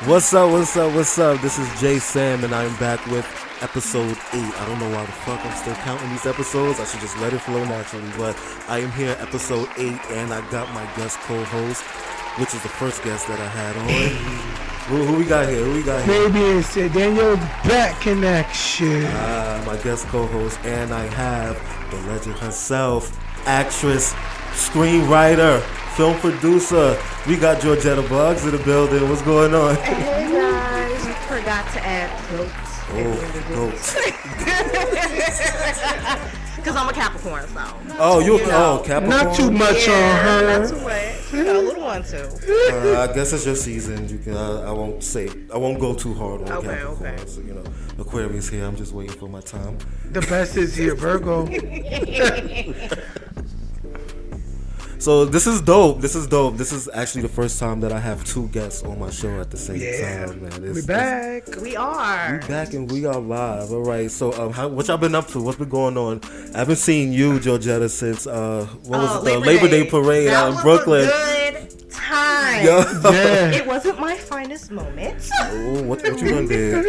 What's up? This is Jae Sam, and I'm back with episode 8. I don't know why the fuck I'm still counting these episodes. I should just let it flow naturally, but I am here, episode 8, and I got my guest co-host, which is the first guest that I had on. Who we got here? Fabian Cedeno back in action. My guest co-host, and I have the legend herself, actress, screenwriter, film producer. We got Georgetta Buggs in the building. What's going on? Hey guys, we forgot to add goats. Goats. Because I'm a Capricorn, so. Oh, you're Capricorn. Not too much on her. Not too much. You know, a little one too. I guess it's your season. You can. I won't go too hard on Capricorn. Okay. So, Aquarius here. I'm just waiting for my time. The best is here, Virgo. So this is dope. This is actually the first time that I have two guests on my show at the same time, man. We back. We are. We back and we are live. All right. So what y'all been up to? What's been going on? I haven't seen you, Georgetta, since the Labor Day parade out in Brooklyn. That was a good time. Yeah. It wasn't my finest moment. Oh, what you done did?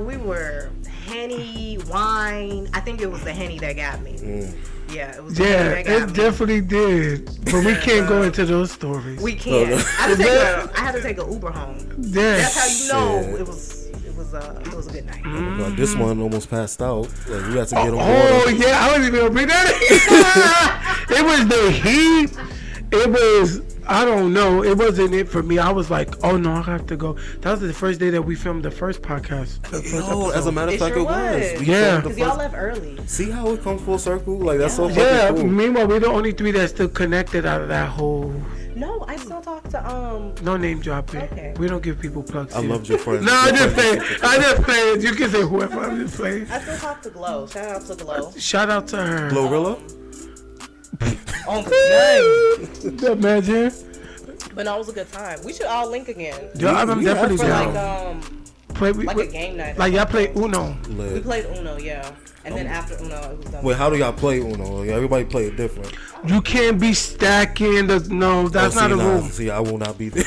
We were Henny, wine. I think it was the Henny that got me. Yeah, it was. Yeah, it definitely did. But we can't go into those stories. We can't. I had to take an Uber home. Yeah. That's how you know it was a good night. Like this one almost passed out. Like we had to get on water. Oh yeah, I wasn't even gonna bring that. It was the heat. It was. I don't know. It wasn't it for me. I was like, oh no, I have to go. That was the first day that we filmed the first podcast. As a matter of fact, it was. Yeah. Because y'all left early. See how it comes full circle? Like that's so fucking Yeah. cool. Meanwhile, we're the only three that's still connected out of that whole. No, I still talk to No name dropping. Okay. We don't give people plugs. I here. loved your friends. No, I'm just playing. You can say whoever. I'm just playing. I still talk to Glow. Shout out to Glow. Shout out to her. Glorilla? Imagine. But no, it was a good time. We should all link again. Yeah, I'm definitely For down. like a game night. Like y'all play Uno. We played Uno, yeah. And then after Uno, it was done. Wait, how do y'all play Uno? Everybody play it different. You can't be stacking. No, that's not a rule. See, I will not be there.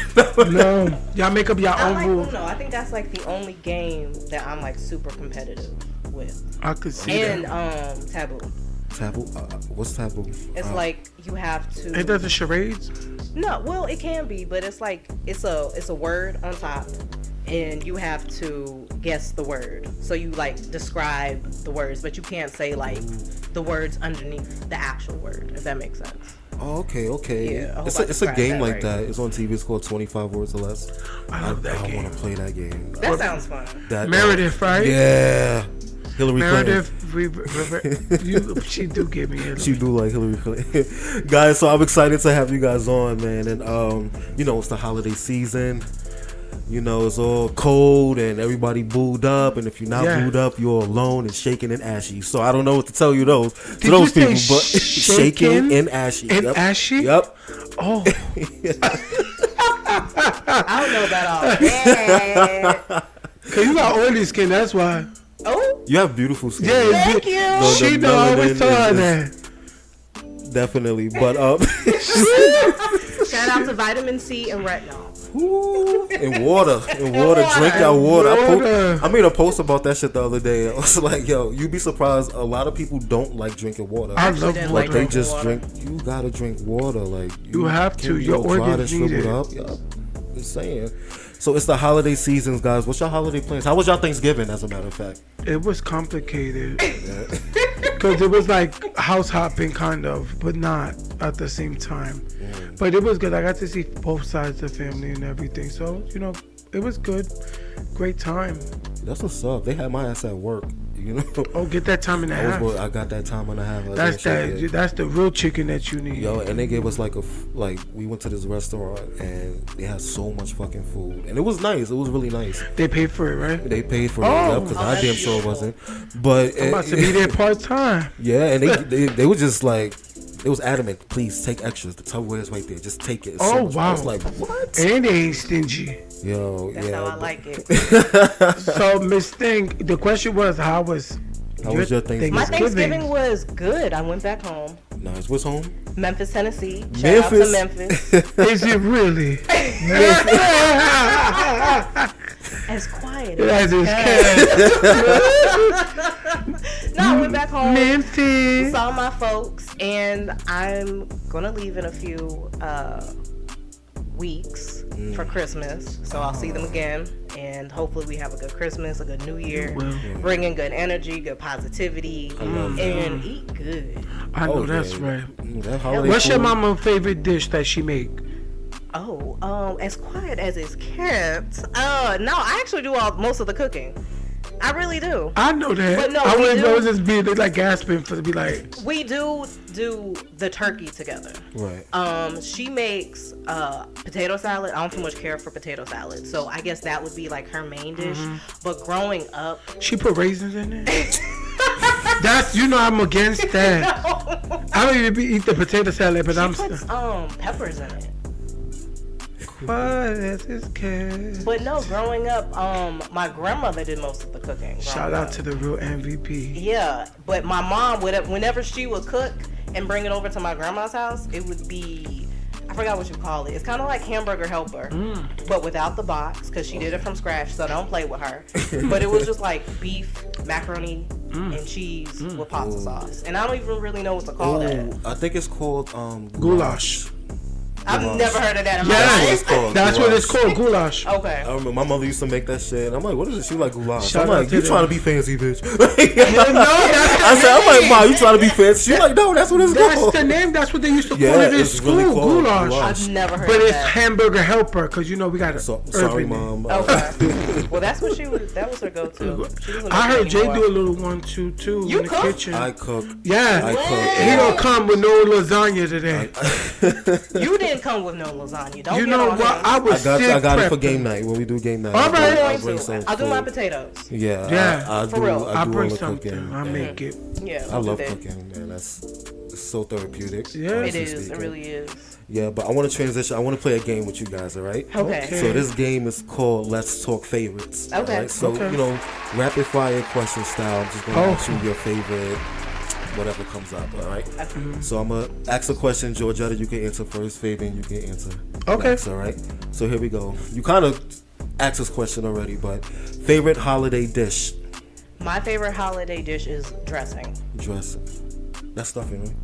No, y'all make up your I own like rule. Uno. I think that's like the only game that I'm like super competitive with. I could see And that. Taboo. Taboo? What's taboo? It's like you have to. It does the charades. No, well, it can be, but it's like it's a word on top, and you have to guess the word. So you like describe the words, but you can't say like the words underneath the actual word, if that makes sense. Oh, okay. Yeah, It's a game like right. that. It's on TV. It's called 25 Words or Less. I love that I game. want to play that game. That sounds fun. Meredith, right? Yeah. Hillary Meredith, Clinton. she do give me Hillary. She do like Hillary Clinton. Guys, so I'm excited to have you guys on, man. And, it's the holiday season. It's all cold and everybody booed up. And if you're not booed up, you're alone and shaking and ashy. So I don't know what to tell you to those people. But shaking and ashy. And ashy? Yep. Oh. I don't know about all that. Cause you got oily skin, that's why. Oh, You have beautiful skin. Yeah, thank you. She know I always tell her that. Definitely. But Shout out to vitamin C and retinol. in water. Drink your water. I made a post about that shit the other day. I was like, yo, you'd be surprised. A lot of people don't like drinking water. I love didn't Like water. they just water. drink. You gotta drink water. Like You have to. can't Your go dry organs and need shrivel it. up. Yeah, I'm saying. So it's the holiday seasons, guys. What's your holiday plans? How was y'all Thanksgiving, as a matter of fact? It was complicated. Because it was like house hopping kind of, but not at the same time. But it was good. I got to see both sides of the family and everything. So, it was good. Great time. That's what's up. They had my ass at work. Oh, get that time and a half. I got that time and a half. That's the real chicken that you need. Yo, and they gave us we went to this restaurant and they had so much fucking food and it was nice. It was really nice. They paid for it, right? They paid for Oh. it because I damn sure it wasn't. But I'm about to be there part time. yeah, and they were just like. It was adamant. Please take extras. The Tupperware is right there. Just take it. It's so Oh, much. wow. I was like, what? And they ain't stingy. Yo, That's yeah. how I like it. So, Miss Thing, the question was, how was your Thanksgiving? My Thanksgiving was good. I went back home. Nice. What's home? Memphis, Tennessee. Shout out to Memphis. Is it really? As quiet As as his cat. No, I went back home, Minty. saw my folks, and I'm gonna leave in a few weeks for Christmas. So I'll see them again, and hopefully we have a good Christmas, a good New Year, bring in good energy, good positivity, and eat good. I know that's right. That holiday What's your food- mama's favorite dish that she make? Oh, as quiet as it's kept. No, I actually do most of the cooking. I really do. I know that. But no, I we wouldn't do- know just be like gasping for to be like. We do the turkey together. Right. She makes potato salad. I don't too much care for potato salad, so I guess that would be like her main dish. But growing up, She put raisins in it. That's I'm against that. no. I don't even eat the potato salad, but I'm She puts peppers in it. quiet as his cat. But no, growing up, my grandmother did most of the cooking. Shout out to the real MVP. Yeah, but my mom would, whenever she would cook and bring it over to my grandma's house, it would be, I forgot what you call it. It's kind of like hamburger helper, but without the box, because she did it from scratch, so don't play with her. But it was just like beef, macaroni, and cheese with pasta sauce. And I don't even really know what to call that. I think it's called Goulash. I've never heard of that in my Yes, life. it's called that's what it's goulash. called, goulash. Okay. I remember my mother used to make that shit. And I'm like, what is it? She like goulash. Shout I'm out like, to you them. trying to be fancy, bitch? No, that's I said, I'm like, Mom, you trying to be fancy? She's like, no, that's what it's That's called. the name. That's what they used to Yeah, call it in it's school. really called goulash. goulash. I've never heard But of it's that. hamburger helper because we got it. Sorry, Mom. Okay. Well, that's what that was her go-to. She doesn't I make heard it Jay anymore. do a little 1-2 too You in the cook? kitchen. I cook. Yeah, I cook. he don't come with no lasagna today. You didn't come with no lasagna. Don't You get know on what? him. I was sick. I got it for prepping. game night when we do game night. All right. I'll I'm bring going some to. I'll do my food. potatoes. Yeah, Yeah. I For do. real. I I do bring all the something. cooking. I make it. Yeah, I love do that. cooking, man. It's so therapeutic. Yeah. It honestly is. It speaking. really is. Yeah, but I want to transition. I want to play a game with you guys. All right. Okay. Okay. So this game is called Let's Talk Favorites. Okay. Alright? So, Okay. rapid fire question style. I'm just going to ask you your favorite, whatever comes up, all right? So I'm going to ask a question. Georgetta, you can answer first. Fabian, you can answer Okay. next, all right? So here we go. You kind of asked this question already, but favorite holiday dish? My favorite holiday dish is dressing. Dressing. That's stuffing, right?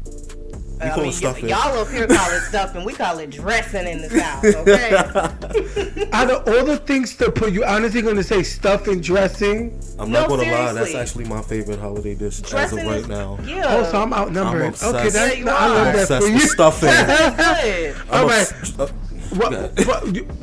You I call mean, it stuffing. y'all up here call it stuffing. We call it dressing in the South, okay? Out of all the things to put, you honestly gonna say stuffing, dressing? I'm not No, going to lie. That's seriously. actually my favorite holiday dish Dressing as of right is, now. Yeah. Oh, so I'm outnumbered. I'm obsessed. Okay, that's Yeah, you I love are. that Obsessed for with you. stuffing. Good. I'm Alright. What?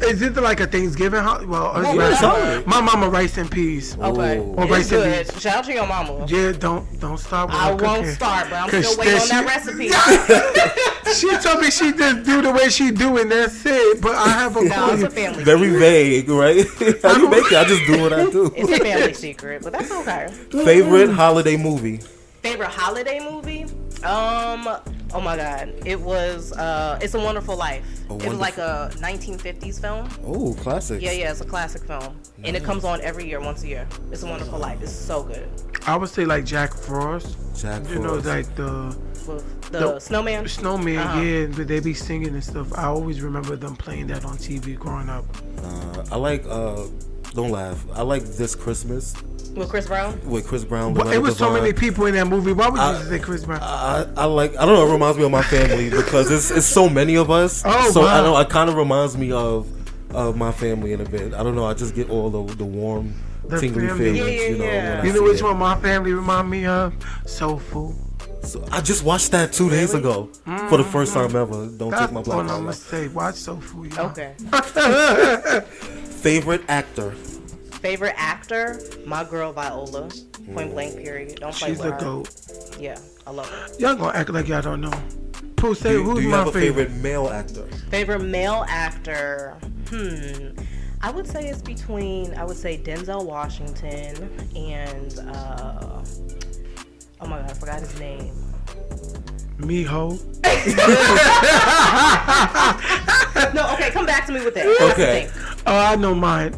Is it like a Thanksgiving? Well, it's yeah, rice. holiday. My mama rice and peas. Okay. Ooh. Or It's rice and good. beans. Shout out to your mama. Yeah, don't start with I her won't cooking. start, but I'm 'Cause still waiting on then that recipe. She told me she just do the way she do and that's it. But I have a No, it's a clue. family Very secret. vague, right? How you make it? I just do what I do. It's a family secret, but that's okay. Favorite holiday movie? Favorite holiday movie? Oh my God. It was It's a Wonderful Life. It was like a 1950s film. Oh, classics. Yeah, it's a classic film. And it comes on every year, once a year. It's a Wonderful Life. It's so good. I would say like Jack Frost. Jack You know, Frost. like the With the No. snowman. snowman. Uh-huh. Yeah, but they be singing and stuff. I always remember them playing that on TV growing up. I like. Don't laugh. I like This Christmas With Chris Brown. with Chris Brown. But it Loretta was so Devine. many people in that movie. Why would you just say Chris Brown? I like. I don't know. It reminds me of my family because it's so many of us. Oh, so I wow. know. It kind of reminds me of my family in a bit. I don't know. I just get all the warm, The tingly family. feelings. Yeah, you know. yeah. when I You know see which it. one my family remind me of? Soul Food. So I just watched that 2 days ago for the first time ever. Don't That's take my black what I'm card gonna off. say. Watch Soul Food. y'all. Okay. Favorite actor? Favorite actor? My girl Viola. Point blank. Period. Don't play She's with a her. goat. Yeah, I love her. Y'all gonna act like y'all don't know. Pooh, say Do who's you my have a favorite? favorite male actor? Favorite male actor? I would say it's between, I would say Denzel Washington and, oh my God, I forgot his name. Miho. No, okay, come back to me with that. I have to Okay. think. Oh, I know mine.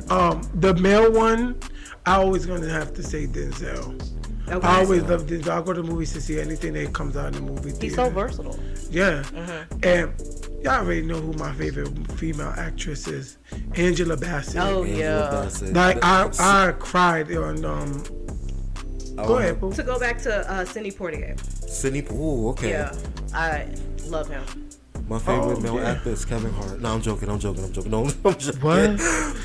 The male one, I always gonna have to say Denzel. Okay. I always love Denzel. I go to movies to see anything that comes out in the movie theater. He's so versatile. Yeah. And Y'all already know who my favorite female actress is. Angela Bassett. Oh Angela yeah. Bassett. Like I cried on Go ahead, boo. To go back to Sidney Poitier. Sidney. Ooh, okay. Yeah, I love him. My favorite male yeah. actor is Kevin Hart. No, I'm joking. No, I'm joking.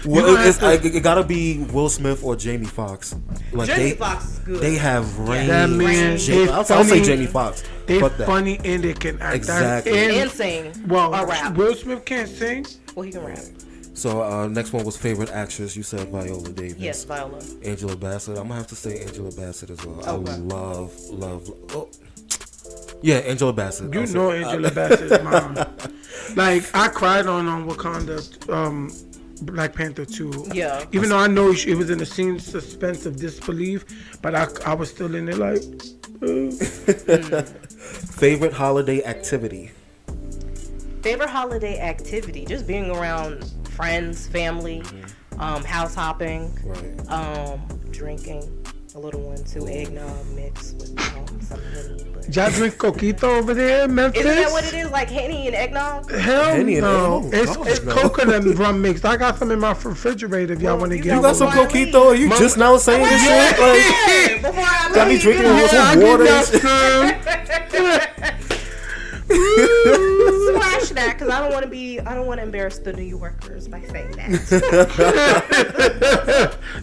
What? It gotta be Will Smith or Jamie Foxx. Like Jamie Foxx is good. They have range. That man, I'll say Jamie Foxx. They Fuck that. funny and they can act. Exactly. And sing. Well, or rap. Will Smith can't sing. Well, he can rap. So next one was favorite actress. You said Viola Davis. Yes, Viola. Angela Bassett. I'm gonna have to say Angela Bassett as well. Okay. I love. Oh. Yeah, Angela Bassett. You know Angela Bassett's mom. Like I cried on Wakanda, Black Panther 2. Yeah. Even though I know it was in the scene suspense of disbelief, but I was still in there like. Favorite holiday activity. Favorite holiday activity? Just being around friends, family, house hopping, Right. Drinking a little one too, eggnog mixed with something. Y'all drink coquito over there in Memphis? Isn't that what it is? Like Henny and eggnog? Hell Henny and no. eggnog? It's No. coconut rum mixed. I got some in my refrigerator if y'all want to you get You got some Before I coquito? Or you just now saying this shit? Like, Before I got me leave, drinking you know, some water. and shit. Smash that, because I don't want to embarrass the New Yorkers by saying that.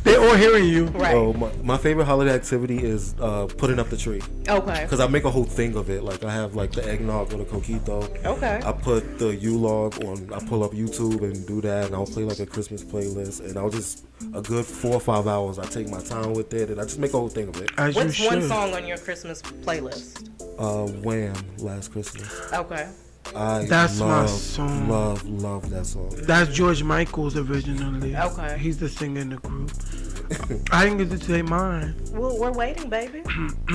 They all hearing you. Right. Oh, my favorite holiday activity is putting up the tree. Okay. Because I make a whole thing of it. Like I have like the eggnog or the coquito. Okay. I put the U-log on. I pull up YouTube and do that, and I'll play like a Christmas playlist, and I'll just a good 4 or 5 hours. I take my time with it, and I just make a whole thing of it. As What's you one should. song on your Christmas playlist? Wham! Last Christmas. Okay. That's my song. Love that song. That's George Michael's originally. Okay. He's the singer in the group. I didn't get to say mine. Well, we're waiting, baby.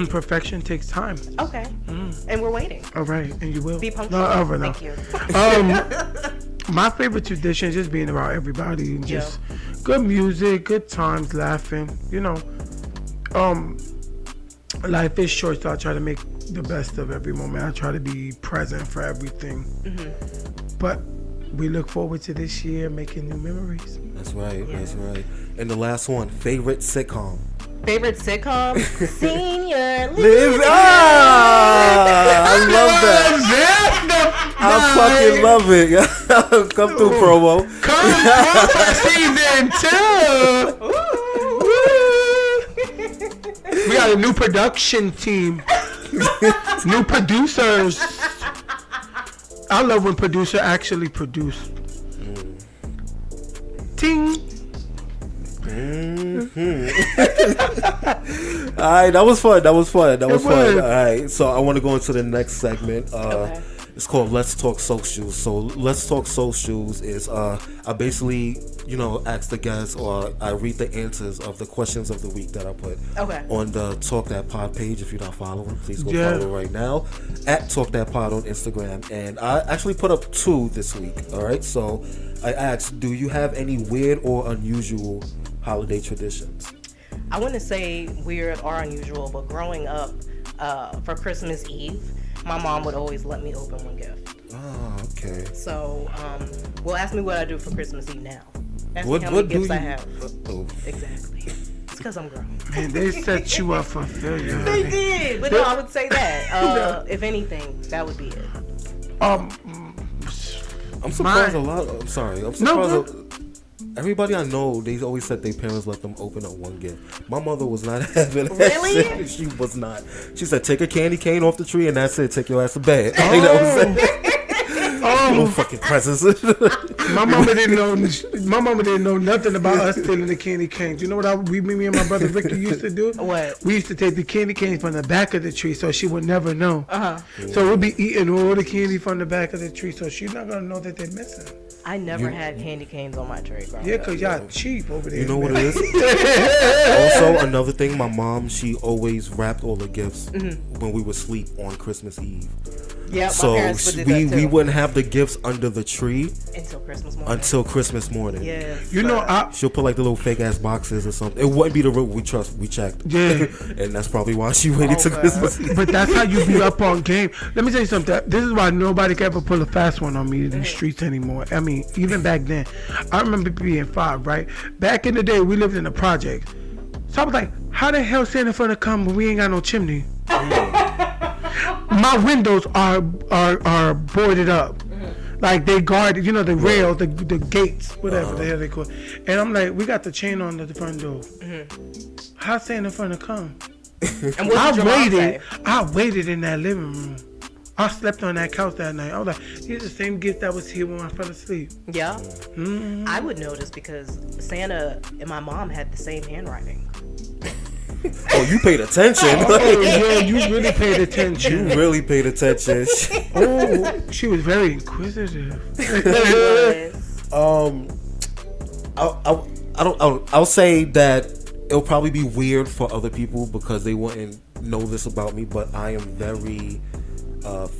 Perfection takes time. Okay. And we're waiting. All right, and you will. Be punctual. No, over now. Thank you. My favorite tradition is just being around everybody and just good music, good times, laughing. You know, life is short, so I try to make the best of every moment. I try to be present for everything. But we look forward to this year making new memories. That's right. That's right. And the last one, favorite sitcom. Favorite sitcom? Senior Live. I love that. I fucking love it. Come through, promo. Come on, season 2. We got a new production team. New producers. I love when producer actually produce. Ting. All right, that was fun. That was fun. was. All right, so I want to go into the next segment. Okay. It's called Let's Talk Socials. So Let's Talk Socials is I basically, ask the guests or I read the answers of the questions of the week that I put on the Talk That Pod page. If you're not following, please go follow right now at Talk That Pod on Instagram. And I actually put up 2 this week. All right, so I asked, do you have any weird or unusual holiday traditions? I wouldn't say weird or unusual, but growing up, for Christmas Eve, my mom would always let me open one gift. Oh, okay. So, well, ask me what I do for Christmas Eve now. Ask What me how many do gifts I you- have. Oh. Exactly. It's because I'm grown. Man, they set you up for failure. They did, but no, I would say that. If anything, that would be it. I'm surprised a lot. I'm sorry. I'm surprised. Everybody I know, they always said their parents let them open up one gift. My mother was not having that. Really? Shit. She was not. She said, take a candy cane off the tree and that's it. Take your ass to bed. You know what I'm saying? No fucking presents. My mama didn't know nothing about us stealing the candy canes. You know what me and my brother Ricky used to do? What? We used to take the candy canes from the back of the tree so she would never know. Uh-huh. So we'd be eating all the candy from the back of the tree so she's not gonna know that they're missing. I never had candy canes on my tray growing Yeah, up. cause y'all cheap over there. You know what man. it is? Also, another thing, my mom, she always wrapped all the gifts when we would sleep on Christmas Eve. Yeah, my So parents would do that too. we wouldn't have the gifts under the tree until Christmas morning. Yeah. You know, She'll put like the little fake ass boxes or something. It wouldn't be the real. We checked. Yeah. And that's probably why she waited till Christmas. But that's how you be up on game. Let me tell you something. This is why nobody can ever pull a fast one on me in the streets anymore. I mean, even back then, I remember being 5, right? Back in the day, we lived in a project. So I was like, how the hell Santa gonna come when we ain't got no chimney? My windows are boarded up. Like they guarded, you know, the rails, the gates, whatever the hell they call it. And I'm like, we got the chain on the front door. How Santa gonna come? And I waited in that living room. I slept on that couch that night. I was like, these are the same gift that was here when I fell asleep. Yeah. I would notice because Santa and my mom had the same handwriting. Oh, you paid attention. Oh, yeah, you really paid attention. You really paid attention. Oh, she was very inquisitive. I'll say that it'll probably be weird for other people because they wouldn't know this about me, but I am very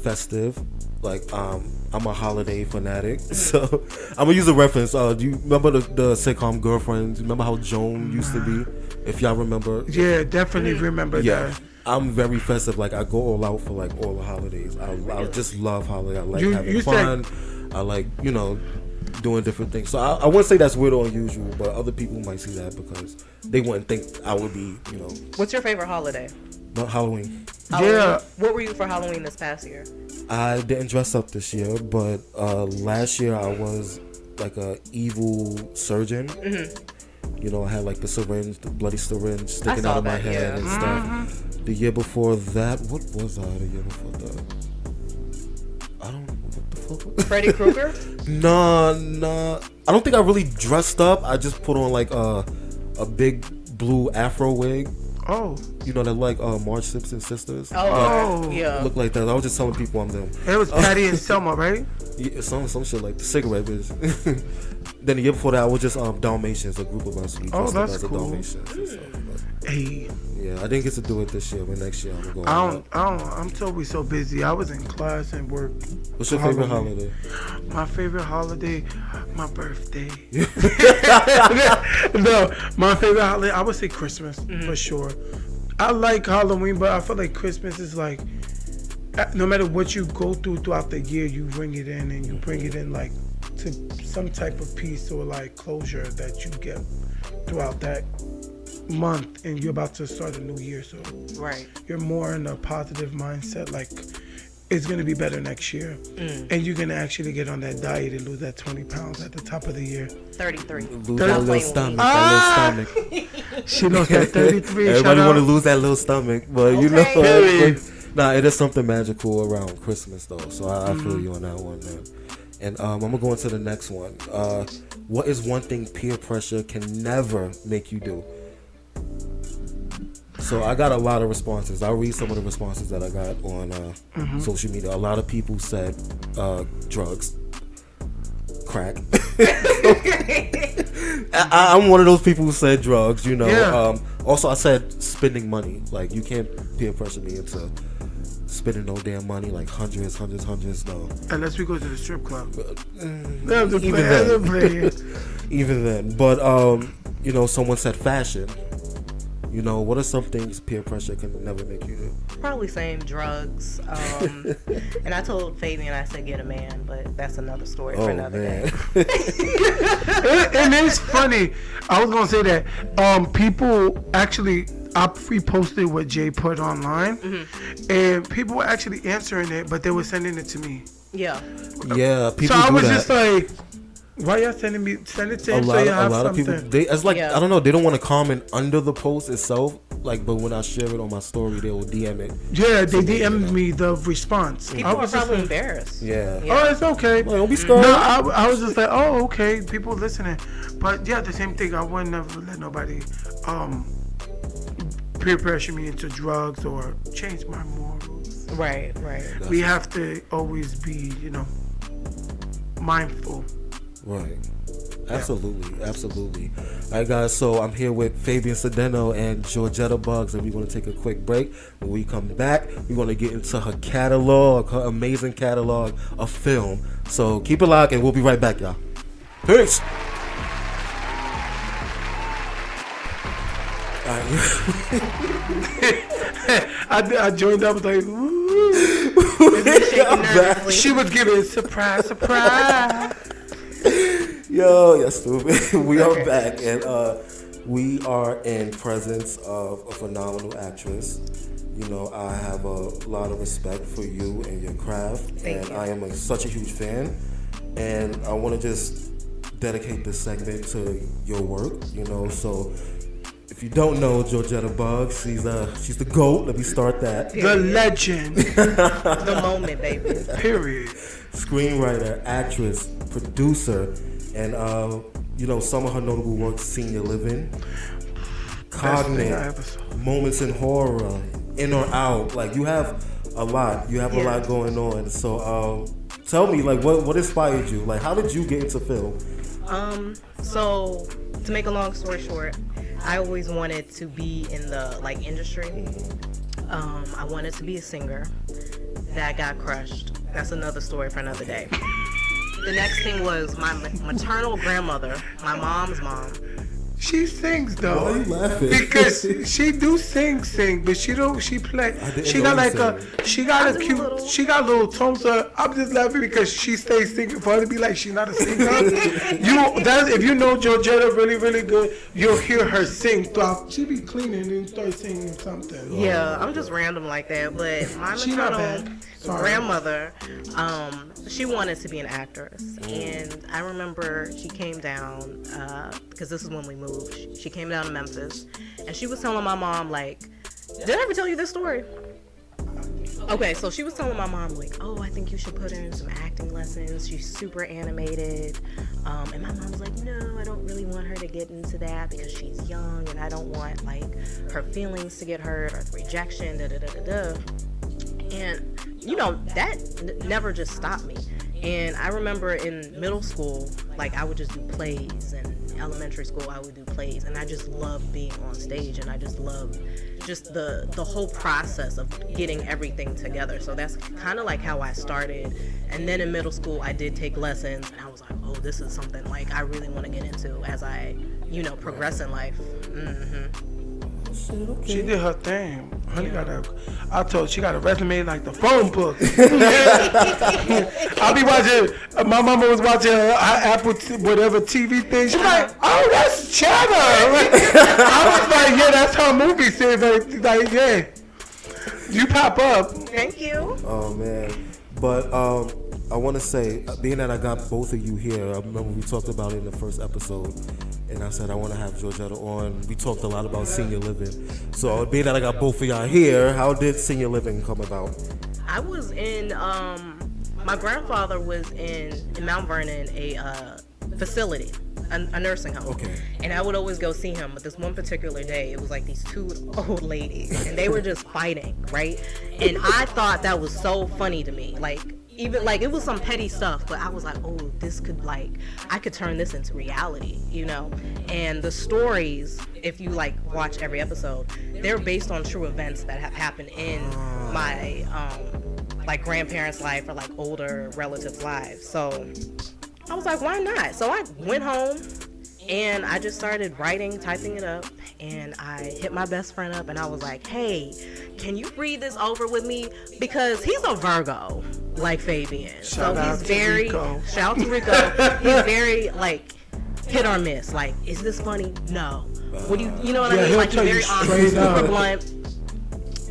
festive. Like I'm a holiday fanatic, so I'm gonna use a reference. Do you remember the sitcom Girlfriends? Remember how Joan used to be? If y'all remember. Yeah, definitely remember that. I'm very festive. Like I go all out for like all the holidays. I just love holidays. I like having fun. I like doing different things. So I wouldn't say that's weird or unusual, but other people might see that because they wouldn't think I would be. What's your favorite holiday? Not Halloween. Yeah. What were you for Halloween this past year? I didn't dress up this year, but last year I was like a evil surgeon. I had like the bloody syringe sticking out of my head and stuff. The year before that, what was I? The year before that, I don't know what the fuck. Freddy Krueger? No. I don't think I really dressed up. I just put on like a big blue afro wig. Oh. That like Marge Simpson sisters. Oh, yeah. Look like that. I was just telling people I'm them. It was Patty and Selma, right? Yeah, some shit like the cigarette bitch. Then the year before that, I was just Dalmatians, a group of us. We dressed up as a Dalmatians and stuff. Hey. Yeah, I didn't get to do it this year, but next year I'm gonna go. I'm totally so busy. I was in class and work. What's your favorite holiday? My favorite holiday, my birthday. No, my favorite holiday, I would say Christmas for sure. I like Halloween, but I feel like Christmas is like, no matter what you go through throughout the year, you bring it in and you bring it in like to some type of peace or like closure that you get throughout that month, and you're about to start a new year, so you're more in a positive mindset, like it's going to be better next year, and you're going to actually get on that diet and lose that 20 pounds at the top of the year. 33. Lose that little stomach. That little stomach. She lost that 33. Everybody want to lose that little stomach, but nah, it is something magical around Christmas though, so I feel you on that one, man. And I'm gonna go into the next one. What is one thing peer pressure can never make you do? So I got a lot of responses. I'll read some of the responses that I got on social media. A lot of people said drugs, crack. I'm one of those people who said drugs, Yeah. Also, I said spending money. Like, you can't peer pressure me into spending no damn money, like hundreds, no. Unless we go to the strip club. Even then. But, someone said fashion. What are some things peer pressure can never make you do? Probably saying drugs. And I told Fabian, I said get a man, but that's another story for another day. And it's funny. I was going to say that people actually, I reposted what Jay put online, and people were actually answering it, but they were sending it to me. Yeah. Yeah, people So I was do that. just like, why y'all sending me? Send it to him so you have a lot something. of people, I don't know, they don't want to comment under the post itself, but when I share it on my story, they will DM it. Yeah, they DM'd me the response. People are probably embarrassed. Yeah. Oh, it's okay. Well, don't be scared. No, I was just like, oh, okay, people listening. But yeah, the same thing. I wouldn't never let nobody peer pressure me into drugs or change my morals. Right. We have to always be, mindful. Right. Absolutely, absolutely. All right, guys. So I'm here with Fabian Cedeno and Georgetta Buggs, and we're going to take a quick break. When we come back, we're going to get into her catalog, her amazing catalog of film. So keep it locked, and we'll be right back, y'all. Peace. All right. I joined up like, ooh. She was giving surprise. Yo, you're stupid. We are back, and we are in presence of a phenomenal actress. You know, I have a lot of respect for you and your craft, Thank you. I am such a huge fan. And I want to just dedicate this segment to your work. You know, so if you don't know Georgetta Buggs, she's the GOAT. Let me start that. The legend. The moment, baby. Period. Screenwriter, actress, producer, and you know, some of her notable works: Senior Living, Cognate, Moments in Horror, In or Out. Like, you have a lot. You have a lot going on. So tell me, like, what inspired you? Like, how did you get into film? So to make a long story short, I always wanted to be in the industry. I wanted to be a singer. That got crushed. That's another story for another day. The next thing was my maternal grandmother, my mom's mom. She sings though. Why are you laughing? Because she do sing, but she don't. She play. She got like she got little tones. I'm just laughing because she stays singing for her to be like she's not a singer. If you know Georgetta really, really good, you'll hear her sing throughout. She be cleaning and start singing something. Yeah, I'm just random like that. But my maternal grandmother, she wanted to be an actress, and I remember she came down because this is when we moved. She came down to Memphis, and she was telling my mom, like, did I ever tell you this story? Okay, so she was telling my mom, like, oh, I think you should put her in some acting lessons. She's super animated. And my mom was like, no, I don't really want her to get into that because she's young, and I don't want, like, her feelings to get hurt or rejection, da-da-da-da-da. And, you know, that never just stopped me. And I remember in middle school, like, I would just do plays, and elementary school I would do plays, and I just loved being on stage, and I just loved just the whole process of getting everything together. So that's kind of like how I started. And then in middle school I did take lessons, and I was like, oh, this is something like I really want to get into as I, you know, progress in life. Okay. She did her thing. Honey I told her she got a resume like the phone book. I'll be watching. My mama was watching her Apple whatever TV thing. She's like, oh, that's Cheddar. I was like, yeah, that's her movie. She like, yeah, you pop up. Thank you. Oh man, but I want to say, being that I got both of you here, I remember we talked about it in the first episode. And I said I want to have Georgetta on. We talked a lot about Senior Living. So being that I got both of y'all here, how did Senior Living come about? I was in, my grandfather was in Mount Vernon, a facility, a nursing home. Okay. And I would always go see him. But this one particular day, it was like these two old ladies, and they were just fighting, right? And I thought that was so funny to me. Like, even like it was some petty stuff, but I was like, oh, this could, like, I could turn this into reality, you know? And the stories, if you like watch every episode, they're based on true events that have happened in my like grandparents' life or like older relatives' lives. So I was like, why not? So I went home and I just started writing, typing it up, and I hit my best friend up and I was like, hey, can you read this over with me? Because he's a Virgo, like Fabian. Shout out to Rico. Shout out to Rico. He's very, like, hit or miss. Like, is this funny? No. What do you know what I mean? Like, he's very honest, super blunt.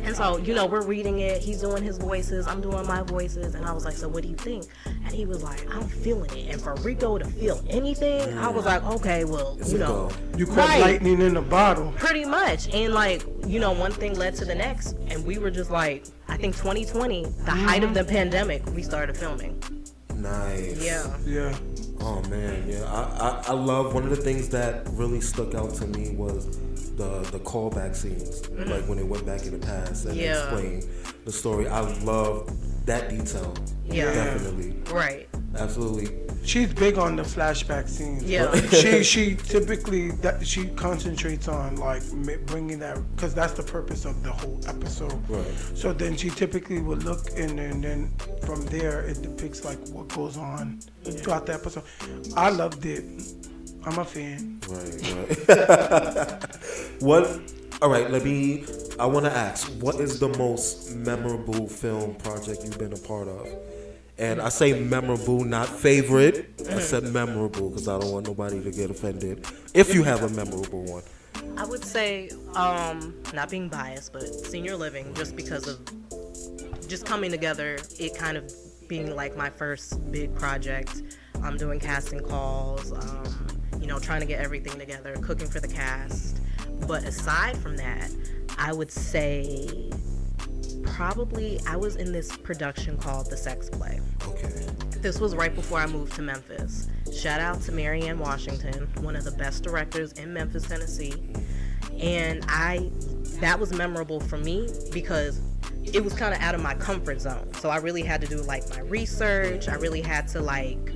And so, you know, we're reading it. He's doing his voices. I'm doing my voices. And I was like, so what do you think? And he was like, I'm feeling it. And for Rico to feel anything, I was like, okay, well, you know. You caught lightning in a bottle. Pretty much. And, like, you know, one thing led to the next. And we were just like, I think 2020, the height of the pandemic, we started filming. Nice. Yeah. Oh, man. Yeah. I love, one of the things that really stuck out to me was the callback scenes, like when it went back in the past and explained the story. I love that detail. Yeah, definitely. Right. Absolutely. She's big on the flashback scenes. Yeah. She typically she concentrates on like bringing that, because that's the purpose of the whole episode. Right. So then she typically would look in, and then from there it depicts like what goes on throughout the episode. I loved it. I'm a fan. Right. What? All right. I want to ask, what is the most memorable film project you've been a part of? And I say memorable, not favorite. I said memorable because I don't want nobody to get offended. If you have a memorable one. I would say, not being biased, but Senior Living, just because of just coming together, it kind of being like my first big project. I'm doing casting calls, trying to get everything together, cooking for the cast. But aside from that, I would say probably I was in this production called The Sex Play. Okay. This was right before I moved to Memphis. Shout out to Marianne Washington, one of the best directors in Memphis, Tennessee. And that was memorable for me because it was kind of out of my comfort zone. So I really had to do like my research. I really had to like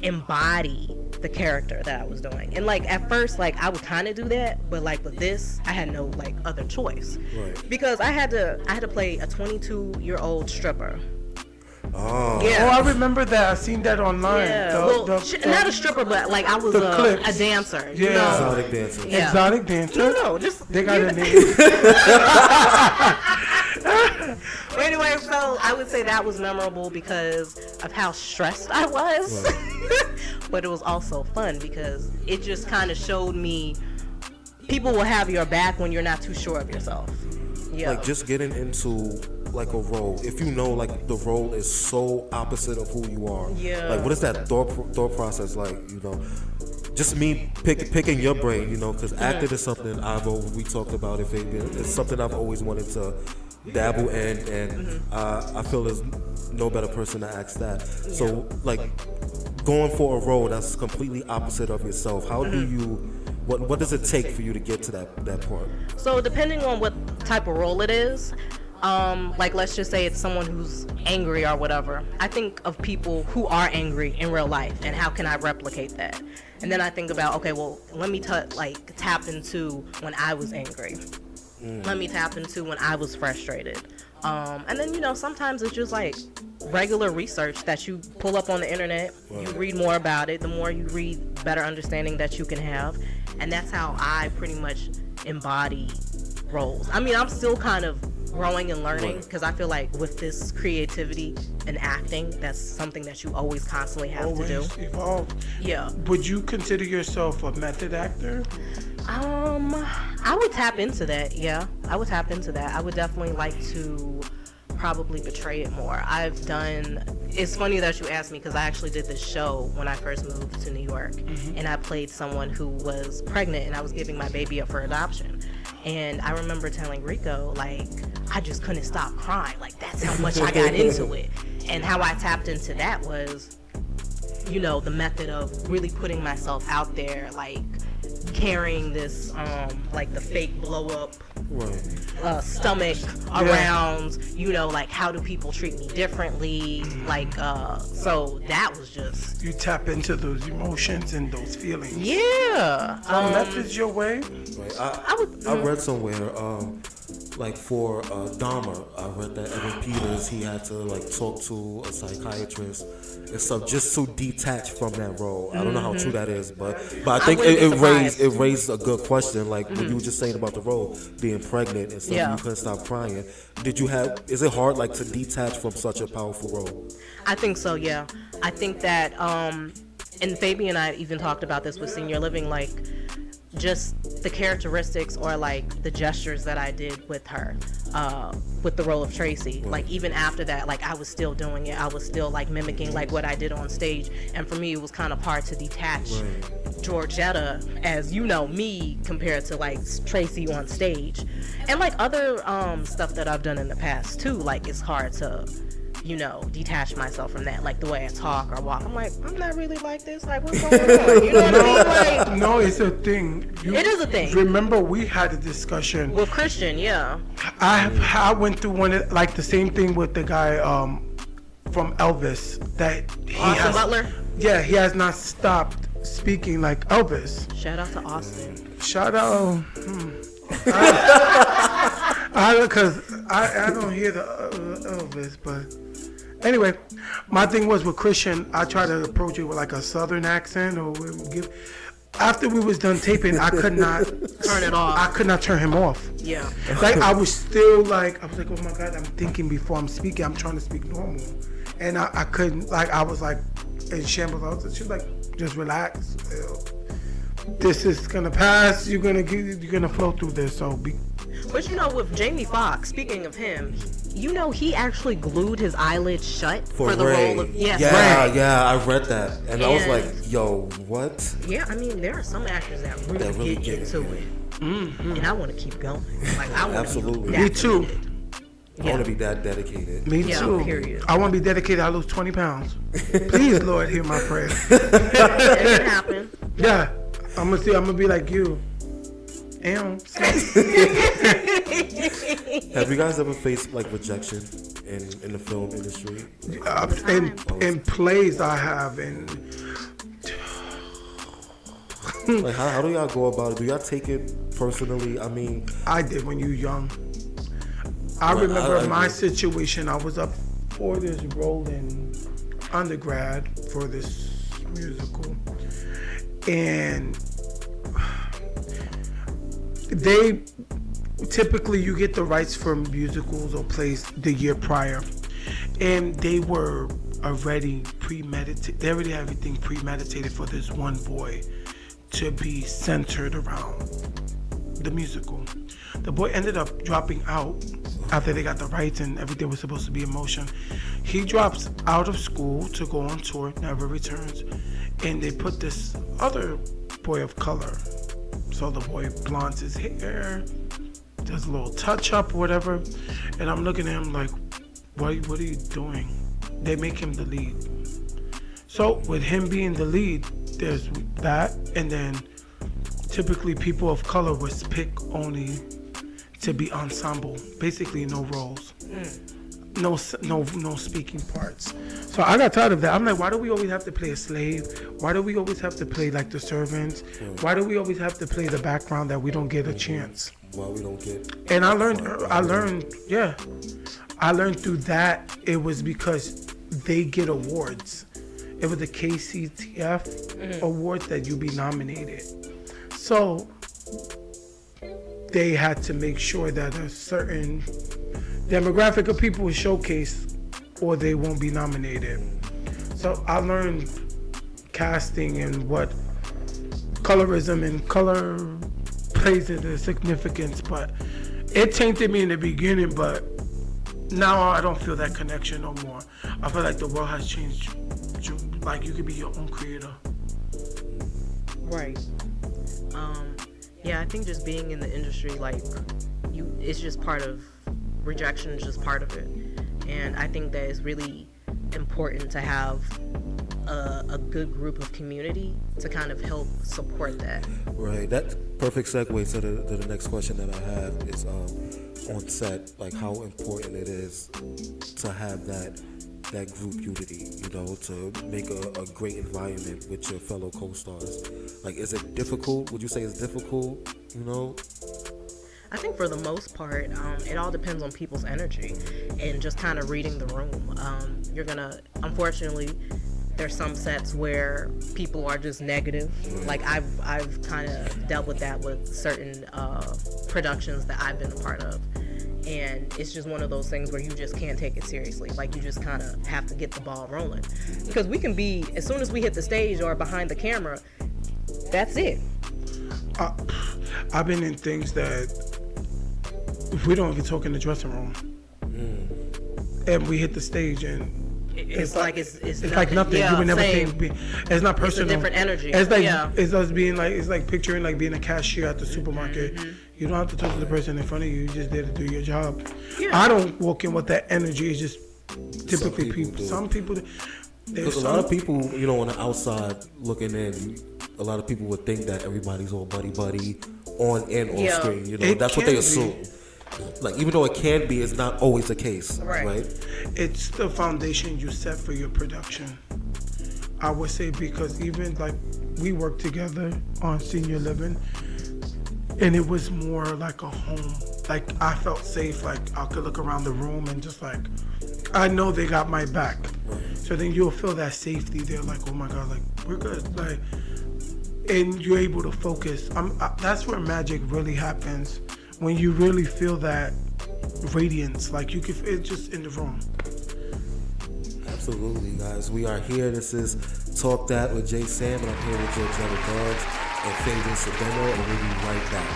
embody the character that I was doing. And like at first, like I would kind of do that, but like with this, I had no like other choice. Right. Because I had to play a 22-year-old stripper. Oh. Yeah. Oh, I remember that. I seen that online. Yeah. Not a stripper, but like I was a dancer. Yeah. You know? Exotic dancer. Yeah. Exotic dancer? No, just they got a name. Anyway, so I would say that was memorable because of how stressed I was. Right. But it was also fun because it just kind of showed me people will have your back when you're not too sure of yourself. Yeah. Like just getting into like a role, if you know like the role is so opposite of who you are. Yeah. Like what is that thought process like? Just me picking your brain, because acting is something we talked about it, Fabian. It's something I've always wanted to dabble in, and I feel there's no better person to ask that. So like going for a role that's completely opposite of yourself, how do you, what does it take for you to get to that point? So depending on what type of role it is, like let's just say it's someone who's angry or whatever, I think of people who are angry in real life and how can I replicate that. And then I think about, okay, well, let me tap into when I was angry. Let me tap into when I was frustrated. And then, sometimes it's just like regular research that you pull up on the internet. Right. You read more about it. The more you read, better understanding that you can have. And that's how I pretty much embody roles. I mean, I'm still kind of growing and learning because I feel like with this creativity and acting, that's something that you always constantly have to do. Evolve. Yeah. Would you consider yourself a method actor? I would tap into that. Yeah, I would tap into that. I would definitely like to probably portray it more. It's funny that you asked me because I actually did this show when I first moved to New York, and I played someone who was pregnant and I was giving my baby up for adoption. And I remember telling Rico, like, I just couldn't stop crying. Like, that's how much I got into it. And how I tapped into that was, the method of really putting myself out there, like, carrying this, like the fake blow up stomach around, like how do people treat me differently? Like, so that was just. You tap into those emotions and those feelings. Yeah. Method's your way. Right. I read somewhere, like for Dahmer, I read that Evan Peters, he had to like talk to a psychiatrist and stuff just to detach from that role. I don't know how true that is, but I think it raised a good question. Like when you were just saying about the role being pregnant and stuff, you couldn't stop crying. Is it hard like to detach from such a powerful role? I think so. Yeah, I think that and Fabian and I even talked about this with Senior Living, like just the characteristics or like the gestures that I did with her, with the role of Tracy. Right. Like even after that, like I was still doing it. I was still like mimicking like what I did on stage. And for me, it was kind of hard to detach Georgetta as me compared to like Tracy on stage. And like other stuff that I've done in the past too. Like it's hard to detach myself from that, like the way I talk or walk. I'm like, I'm not really like this. Like, what's going on? You know what I mean? Like, no, it's a thing. It is a thing. Remember, we had a discussion with Christian. Yeah. I went through the same thing with the guy from Elvis that he Austin Butler. Yeah, he has not stopped speaking like Elvis. Shout out to Austin. Shout out. Because I don't hear the Elvis, but anyway, my thing was with Christian, I tried to approach it with like a southern accent or give. After we was done taping, I could not turn it off. I could not turn him off. Yeah. Like I was still like, oh my God, I'm thinking before I'm speaking. I'm trying to speak normal, and I couldn't. Like I was like in shambles. She was like, just relax. This is gonna pass. You're gonna flow through this. So be. But you know, with Jamie Foxx, speaking of him, you know he actually glued his eyelids shut for the Ray. role of Yeah, Ray. yeah, I read that, and I was like, "Yo, what?" Yeah, I mean, there are some actors that really get into it, and I want to keep going. Like I want to be Me too. I want to be that dedicated. Me too. Period. I want to be dedicated. I lose 20 pounds. Please, Lord, hear my prayer. It can happen. Yeah, I'm gonna be like you. Have you guys ever faced like rejection in the film industry? In plays I have, and like how do y'all go about it? Do y'all take it personally? I mean, I did when you were young. I remember my situation. I was up for this role in undergrad for this musical, and they typically you get the rights for musicals or plays the year prior, and they were already premeditated. They already had everything premeditated for this one boy to be centered around the musical. The boy ended up dropping out after they got the rights and everything was supposed to be in motion. He drops out of school to go on tour, never returns, and they put this other boy of color. So the boy blondes his hair, does a little touch up or whatever, and I'm looking at him like, what are you doing? They make him the lead. So with him being the lead, there's that, and then typically people of color was picked only to be ensemble, basically no roles, no speaking parts. So I got tired of that. I'm like, why do we always have to play a slave? Why do we always have to play like the servants? Why do we always have to play the background that we don't get a chance? Why we don't get? And I learned through that. It was because they get awards. It was the KCTF awards that you be nominated. So they had to make sure that a certain demographic of people is showcased or they won't be nominated. So I learned casting and what colorism and color plays into significance, but it tainted me in the beginning, but now I don't feel that connection no more. I feel like the world has changed. Like you could be your own creator. Right. Yeah, I think just being in the industry, like, it's just part of, rejection is just part of it. And I think that it's really important to have a good group of community to kind of help support that. Right. That perfect segue to the next question that I have is on set, like how important it is to have that group unity, you know, to make a great environment with your fellow co-stars. Like, is it difficult? Would you say it's difficult, you know? I think for the most part, it all depends on people's energy and just kind of reading the room. Unfortunately, there's some sets where people are just negative. Like I've kind of dealt with that with certain productions that I've been a part of. And it's just one of those things where you just can't take it seriously. Like, you just kind of have to get the ball rolling. Because we can be, as soon as we hit the stage or behind the camera, that's it. I've been in things that we don't even talk in the dressing room. And we hit the stage and it's like nothing. Yeah, you would never same. think. It's not personal. It's a different energy. It's like it's us being like, it's like picturing like being a cashier at the supermarket. You don't have to talk to the person in front of you. You just there to do your job. Yeah. I don't walk in with that energy. It's just typically some people. Because a lot of people, you know, on the outside looking in, a lot of people would think that everybody's all buddy on and off screen. You know, that's what they assume. Like, even though it can be, it's not always the case, right? It's the foundation you set for your production. I would say, because even like we worked together on Senior Living, and it was more like a home. Like I felt safe. Like I could look around the room and just like, I know they got my back. So then you'll feel that safety there. Like, oh my God, like we're good. Like, and you're able to focus. That's where magic really happens, when you really feel that radiance. Like you can, it's just in the room. Absolutely, guys. We are here. This is Talk That with Jae Sam, and I'm here with Georgetta Buggs and Fabian Cedeno, and we'll be right back.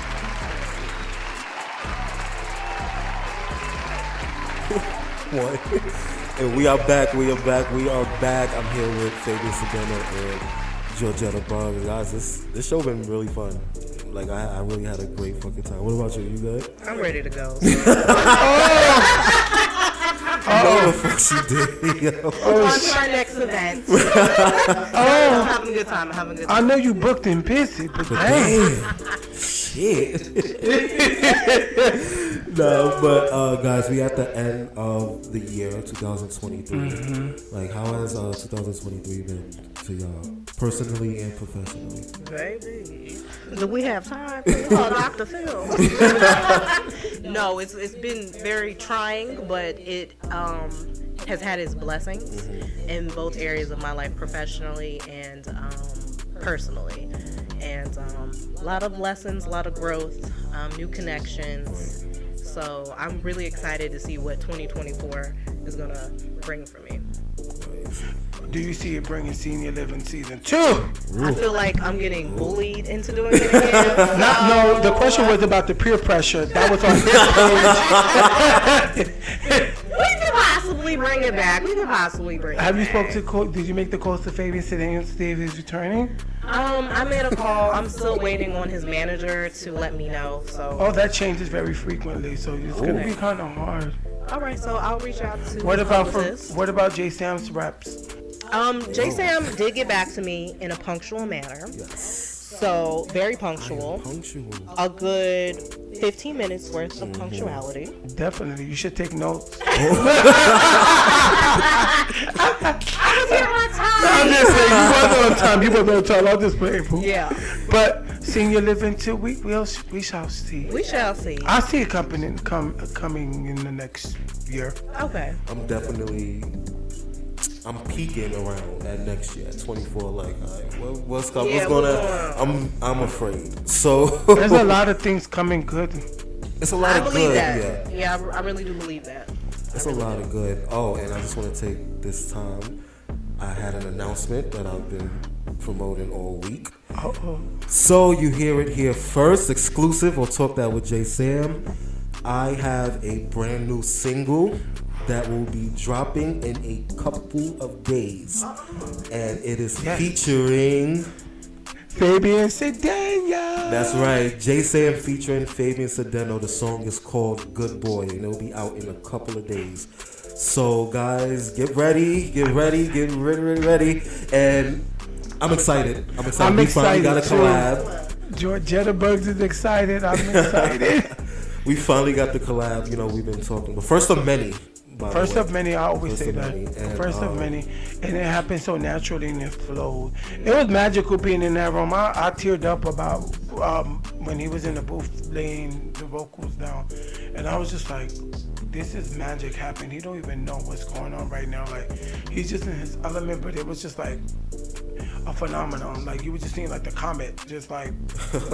What? And we are back. I'm here with Fabian Cedeno and Georgetta Buggs. Guys, this show been really fun. Like, I really had a great fucking time. What about you? You good? I'm ready to go. No, the fuck she did. Yo. On to our next event. I'm having a good time. I know you booked and busy, but damn. Shit. No, but guys, we at the end of the year 2023. Mm-hmm. Like, how has 2023 been to y'all, personally and professionally? Baby, do we have time? Oh, Dr. Phil. No, it's been very trying, but it has had its blessings in both areas of my life, professionally and personally. And a lot of lessons, a lot of growth, new connections. So I'm really excited to see what 2024 is going to bring for me. Do you see it bringing Senior Living Season 2? I feel like I'm getting bullied into doing it again. No, the question was about the peer pressure. That was on this page. We could possibly bring it back. Have you spoke to did you make the calls to Fabian Cedeno to see if he's returning? I made a call. I'm still waiting on his manager to let me know. So. Oh, that changes very frequently, so it's gonna be kind of hard. All right, so I'll reach out to. What about Jae Sam's reps? Jae Sam did get back to me in a punctual manner. Yes. So very punctual. Punctual. A good 15 minutes worth of punctuality. Definitely, you should take notes. I was here on time. I'm just saying, you wasn't on time. I'll just play it. Yeah. But Senior Living 2, we shall see. We shall see. I see it coming in the next year. Okay. I'm peeking around at next year, at 24. Like, all right, what's going Yeah, on? I'm afraid. So there's a lot of things coming good. It's a lot of good. That. Yeah, I really do believe that. It's a lot of good. Oh, and I just want to take this time. I had an announcement that I've been promoting all week. Uh-oh. So you hear it here first, exclusive. We'll Talk That with Jae Sam. I have a brand new single that will be dropping in a couple of days, and it is featuring Fabian Cedeno. That's right, Jae Sam featuring Fabian Cedeno. The song is called Good Boy, and it'll be out in a couple of days. So guys, get ready, and I'm excited. We finally got a collab. Georgetta Buggs is excited. I'm excited. We finally got the collab. You know, we've been talking, but first of many. First of many, I always say that. First of many, and it happened so naturally and it flowed. It was magical being in that room. I teared up about when he was in the booth laying the vocals down, and I was just like, this is magic happening. He don't even know what's going on right now. Like, he's just in his element, but it was just like a phenomenon. Like, you were just seeing like the comet, just like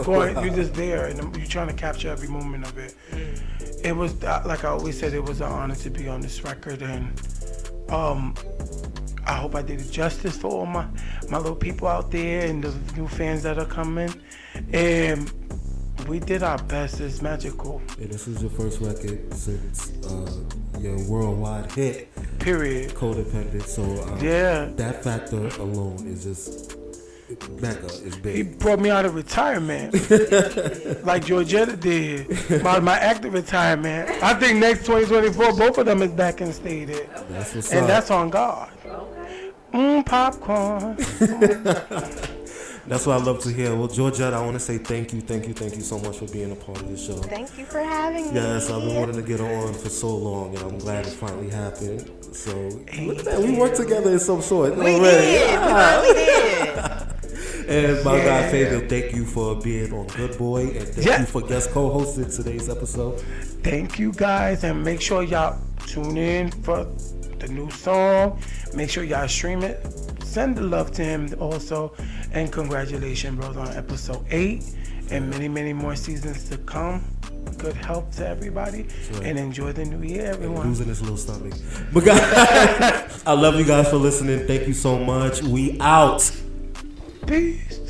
going. You're just there, and you're trying to capture every moment of it. It was, like I always said, it was an honor to be on this record, and I hope I did it justice for all my little people out there and the new fans that are coming. And we did our best. It's magical. Yeah, this is your first record since your worldwide hit. Period. Codependent. So yeah, that factor alone is just mega. It's big. He brought me out of retirement, like Georgetta did. My active retirement. I think next 2024, both of them is back and stated. That's what's and up. That's on God. Popcorn. That's what I love to hear. Well, Georgetta, I want to say thank you so much for being a part of the show. Thank you for having me. Yes, I've been wanting to get on for so long, and I'm glad it finally happened. So, look at that. We worked together in some sort. We did. Yeah. We did. And my guy, Fabian, thank you for being on Good Boy, and thank you for guest co-hosting today's episode. Thank you, guys, and make sure y'all tune in for the new song. Make sure y'all stream it. Send the love to him also, and congratulations, bros, on episode 8 and many, many more seasons to come. Good health to everybody, and enjoy the new year, everyone. Losing his little stomach. But guys, I love you guys for listening. Thank you so much. We out. Peace.